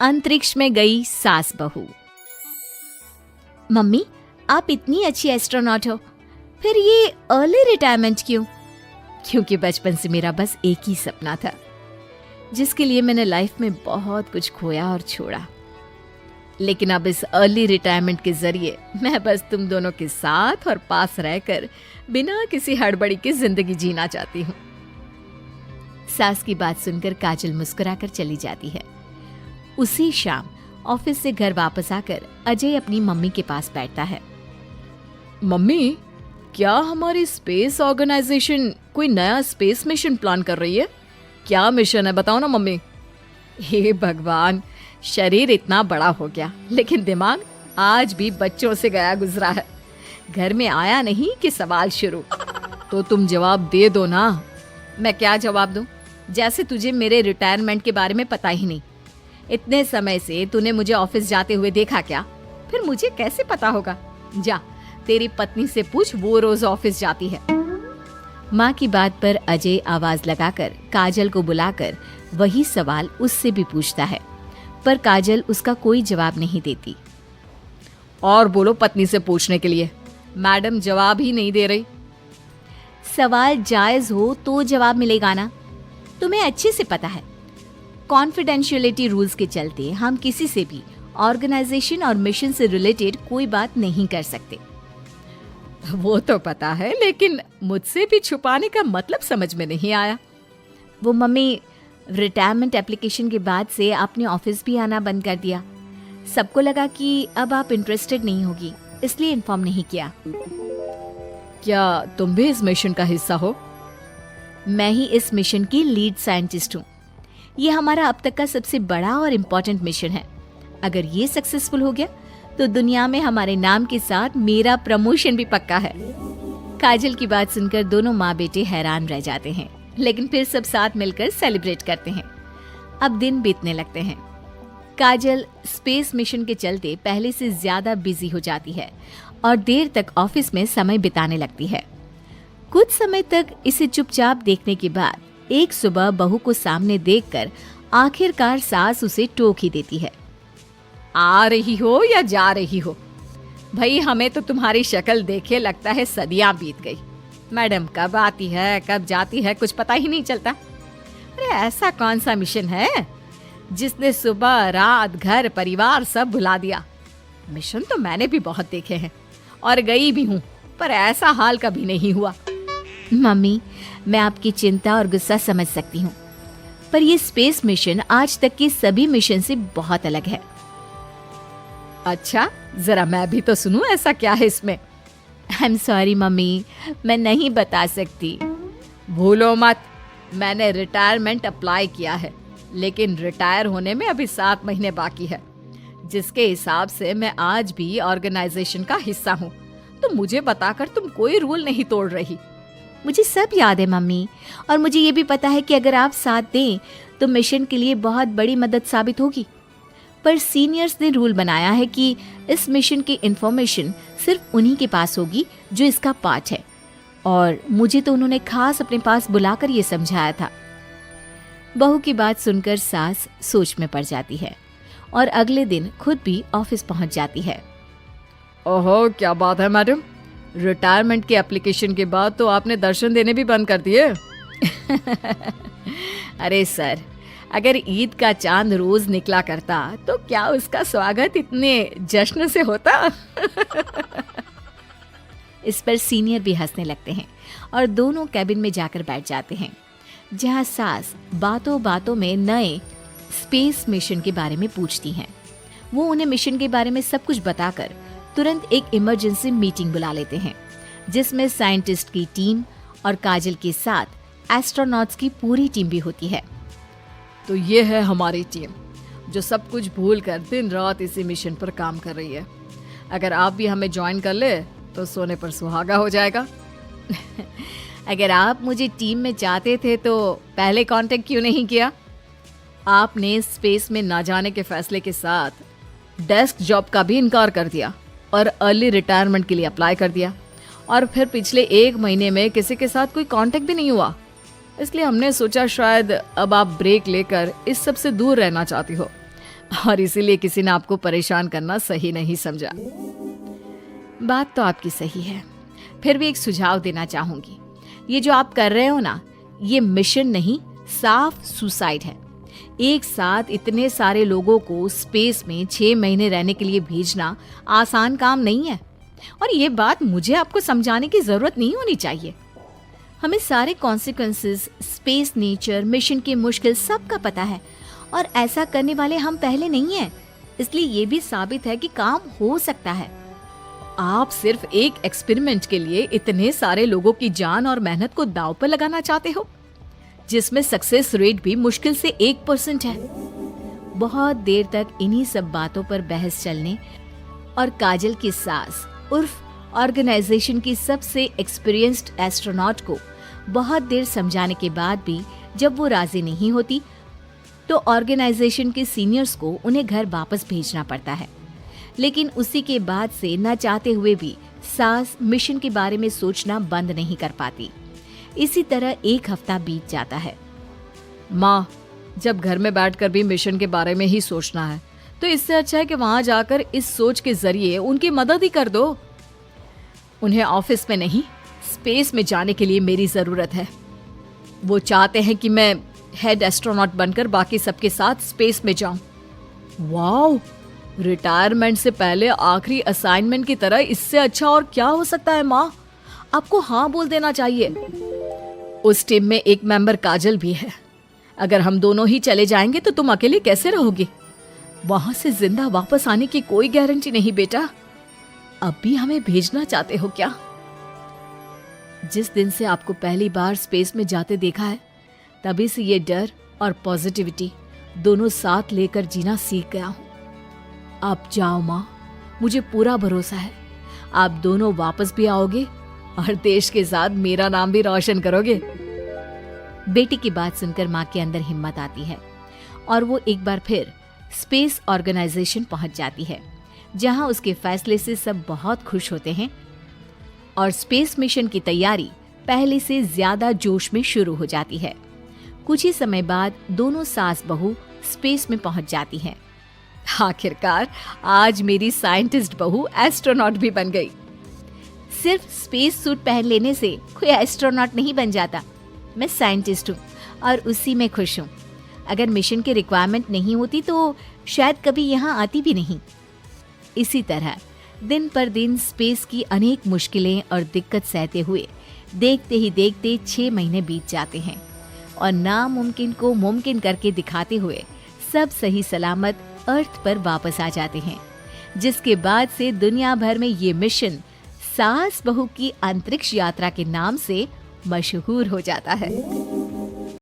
अंतरिक्ष में गई सास बहू। मम्मी, आप इतनी अच्छी एस्ट्रोनॉट हो, फिर ये अर्ली रिटायरमेंट क्यों? क्योंकि बचपन से मेरा बस एक ही सपना था, जिसके लिए मैंने लाइफ में बहुत कुछ खोया और छोड़ा। लेकिन अब इस अर्ली रिटायरमेंट के जरिए मैं बस तुम दोनों के साथ और पास रहकर बिना किसी हड़बड़ी के जिंदगी जीना चाहती हूँ। सास की बात सुनकर काजल मुस्कुराकर चली जाती है। उसी शाम ऑफिस से घर वापस आकर अजय अपनी मम्मी के पास बैठता है। मम्मी, क्या हमारी स्पेस ऑर्गेनाइजेशन कोई नया स्पेस मिशन प्लान कर रही है? क्या मिशन है, बताओ ना मम्मी। हे भगवान, शरीर इतना बड़ा हो गया लेकिन दिमाग आज भी बच्चों से गया गुजरा है। घर में आया नहीं कि सवाल शुरू। तो तुम जवाब दे दो ना। मैं क्या जवाब दूं? जैसे तुझे मेरे रिटायरमेंट के बारे में पता ही नहीं। इतने समय से तूने मुझे ऑफिस जाते हुए देखा क्या? फिर मुझे कैसे पता होगा? जा, तेरी पत्नी से पूछ, वो रोज ऑफिस जाती है। माँ की बात पर अजय आवाज लगाकर काजल को बुलाकर वही सवाल उससे भी पूछता है, पर काजल उसका कोई जवाब नहीं देती। और बोलो पत्नी से पूछने के लिए। मैडम जवाब ही नहीं दे रही। सवाल जायज हो तो जवाब मिलेगा ना। तुम्हें अच्छे से पता है, कॉन्फिडेंशियलिटी रूल्स के चलते हम किसी से भी ऑर्गेनाइजेशन और मिशन से रिलेटेड कोई बात नहीं कर सकते। वो तो पता है, लेकिन मुझसे भी छुपाने का मतलब समझ में नहीं आया। वो मम्मी, रिटायरमेंट एप्लीकेशन के बाद से आपने ऑफिस भी आना बंद कर दिया। सबको लगा कि अब आप इंटरेस्टेड नहीं होगी, इसलिए इन्फॉर्म नहीं किया। क्या तुम भी इस मिशन का हिस्सा हो? मैं ही इस मिशन की लीड साइंटिस्ट हूँ। ये हमारा अब तक का सबसे बड़ा और इम्पोर्टेंट मिशन है। अगर ये सक्सेसफुल हो गया तो दुनिया में हमारे नाम के साथ मेरा प्रमोशन भी पक्का है। काजल की बात सुनकर दोनों माँ बेटे हैरान रह जाते हैं, लेकिन फिर सब साथ मिलकर सेलिब्रेट करते हैं। अब दिन बीतने लगते हैं। काजल स्पेस मिशन के चलते पहले से ज्यादा बिजी हो जाती है और देर तक ऑफिस में समय बिताने लगती है। कुछ समय तक इसे चुपचाप देखने के बाद एक सुबह बहू को सामने देखकर आखिरकार सास उसे टोक ही देती है। आ रही हो या जा रही हो? भाई, हमें तो तुम्हारी शक्ल देखे लगता है सदियां बीत गई। मैडम कब आती है कब जाती है कुछ पता ही नहीं चलता। अरे ऐसा कौन सा मिशन है जिसने सुबह रात घर परिवार सब भुला दिया? मिशन तो मैंने भी बहुत देखे हैं और गई भी हूँ, पर ऐसा हाल कभी नहीं हुआ। मम्मी, मैं आपकी चिंता और गुस्सा समझ सकती हूँ, पर ये स्पेस मिशन आज तक के सभी मिशन से बहुत अलग है। अच्छा, जरा मैं भी तो सुनूं, ऐसा क्या है इसमें? आई एम सॉरी मम्मी, मैं नहीं बता सकती। भूलो मत, मैंने रिटायरमेंट अप्लाई किया है, लेकिन रिटायर होने में अभी 7 महीने बाकी है, जिसके हिसाब से मैं आज भी ऑर्गेनाइजेशन का हिस्सा हूँ। तो मुझे बताकर तुम कोई रूल नहीं तोड़ रही। मुझे सब याद है मम्मी, और मुझे ये भी पता है कि अगर आप साथ दें तो मिशन के लिए बहुत बड़ी मदद साबित होगी। पर सीनियर्स ने रूल बनाया है कि इस मिशन की इंफॉर्मेशन सिर्फ उन्हीं के पास होगी जो इसका पार्ट है, और मुझे तो उन्होंने खास अपने पास बुलाकर ये समझाया था। बहू की बात सुनकर सास सोच में पड़ जाती है और अगले दिन खुद भी ऑफिस पहुंच जाती है। ओहो, क्या बात है मैडम, रिटायरमेंट के एप्लीकेशन के बाद तो आपने दर्शन देने भी बंद कर दिए। अरे सर, अगर ईद का चांद रोज निकला करता तो क्या उसका स्वागत इतने जश्न से होता? इस पर सीनियर भी हंसने लगते हैं और दोनों कैबिन में जाकर बैठ जाते हैं, जहां सास बातों बातों में नए स्पेस मिशन के बारे में पूछती हैं। वो उन्हें मिशन के बारे में सब कुछ बताकर तुरंत एक इमरजेंसी मीटिंग बुला लेते हैं, जिसमें साइंटिस्ट की टीम और काजल के साथ एस्ट्रोनॉट्स की पूरी टीम भी होती है। तो ये है हमारी टीम, जो सब कुछ भूल कर दिन रात इसी मिशन पर काम कर रही है। अगर आप भी हमें ज्वाइन कर ले तो सोने पर सुहागा हो जाएगा। अगर आप मुझे टीम में चाहते थे तो पहले कांटेक्ट क्यों नहीं किया? आपने स्पेस में ना जाने के फैसले के साथ डेस्क जॉब का भी इनकार कर दिया और अर्ली रिटायरमेंट के लिए अप्लाई कर दिया, और फिर पिछले 1 महीने में किसी के साथ कोई कांटेक्ट भी नहीं हुआ। इसलिए हमने सोचा शायद अब आप ब्रेक लेकर इस सब से दूर रहना चाहती हो और इसीलिए किसी ने आपको परेशान करना सही नहीं समझा। बात तो आपकी सही है, फिर भी एक सुझाव देना चाहूंगी। ये जो आप कर रहे हो ना, ये मिशन नहीं, साफ सुसाइड है। एक साथ इतने सारे लोगों को स्पेस में 6 महीने रहने के लिए भेजना आसान काम नहीं है। और ये बात मुझे आपको समझाने की जरूरत नहीं होनी चाहिए। हमें सारे कॉन्सिक्वेंसेस, स्पेस नेचर, मिशन की मुश्किल सबका पता है और ऐसा करने वाले हम पहले नहीं हैं। इसलिए ये भी साबित है कि काम हो सकता है। आप सिर्फ एक एक्सपेरिमेंट के लिए इतने सारे लोगों की जान और मेहनत को दांव पर लगाना चाहते हो, जिसमें सक्सेस रेट भी मुश्किल से 1% है। बहुत देर तक इन्हीं सब बातों पर बहस चलने और काजल की सास उर्फ ऑर्गेनाइजेशन की सबसे एक्सपीरियंस्ड एस्ट्रोनॉट को बहुत देर समझाने के बाद भी जब वो राजी नहीं होती, तो ऑर्गेनाइजेशन के सीनियर्स को उन्हें घर वापस भेजना पड़ता है। लेकिन उसी के बाद से न चाहते हुए भी सास मिशन के बारे में सोचना बंद नहीं कर पाती। इसी तरह 1 हफ्ता बीत जाता है। माँ, जब घर में बैठकर भी मिशन के बारे में ही सोचना है, तो इससे अच्छा है कि वहां जाकर इस सोच के जरिए उनकी मदद ही कर दो। उन्हें ऑफिस में नहीं, स्पेस में जाने के लिए मेरी जरूरत है। वो चाहते हैं कि मैं हेड एस्ट्रोनॉट बनकर बाकी सबके साथ स्पेस में जाऊं। वाओ, रिटायरमेंट से पहले आखिरी असाइनमेंट की तरह इससे अच्छा और क्या हो सकता है माँ? आपको हाँ बोल देना चाहिए। उस टीम में एक मेंबर काजल भी है। अगर हम दोनों ही चले जाएंगे तो तुम अकेले कैसे रहोगी? वहां से जिंदा वापस आने की कोई गारंटी नहीं बेटा। अब भी हमें भेजना चाहते हो क्या? जिस दिन से आपको पहली बार स्पेस में जाते देखा है, तभी से ये डर और पॉजिटिविटी दोनों साथ लेकर जीना सीख गया हूं। आप जाओ माँ, मुझे पूरा भरोसा है आप दोनों वापस भी आओगे और देश के साथ मेरा नाम भी रोशन करोगे। बेटी की बात सुनकर माँ के अंदर हिम्मत आती है और वो एक बार फिर स्पेस ऑर्गेनाइजेशन पहुंच जाती है, जहां उसके फैसले से सब बहुत खुश होते हैं और स्पेस मिशन की तैयारी पहले से ज्यादा जोश में शुरू हो जाती है। कुछ ही समय बाद दोनों सास बहू स्पेस में पहुंच जाती हैं। आखिरकार आज मेरी साइंटिस्ट बहू एस्ट्रोनॉट भी बन गई। सिर्फ स्पेस सूट पहन लेने से कोई एस्ट्रोनॉट नहीं बन जाता। मैं साइंटिस्ट हूँ और उसी में खुश हूँ। अगर मिशन की रिक्वायरमेंट नहीं होती तो शायद कभी यहाँ आती भी नहीं। इसी तरह दिन पर दिन स्पेस की अनेक मुश्किलें और दिक्कत सहते हुए देखते ही देखते 6 महीने बीत जाते हैं और नामुमकिन को मुमकिन करके दिखाते हुए सब सही सलामत अर्थ पर वापस आ जाते हैं, जिसके बाद से दुनिया भर में ये मिशन सास बहू की अंतरिक्ष यात्रा के नाम से मशहूर हो जाता है।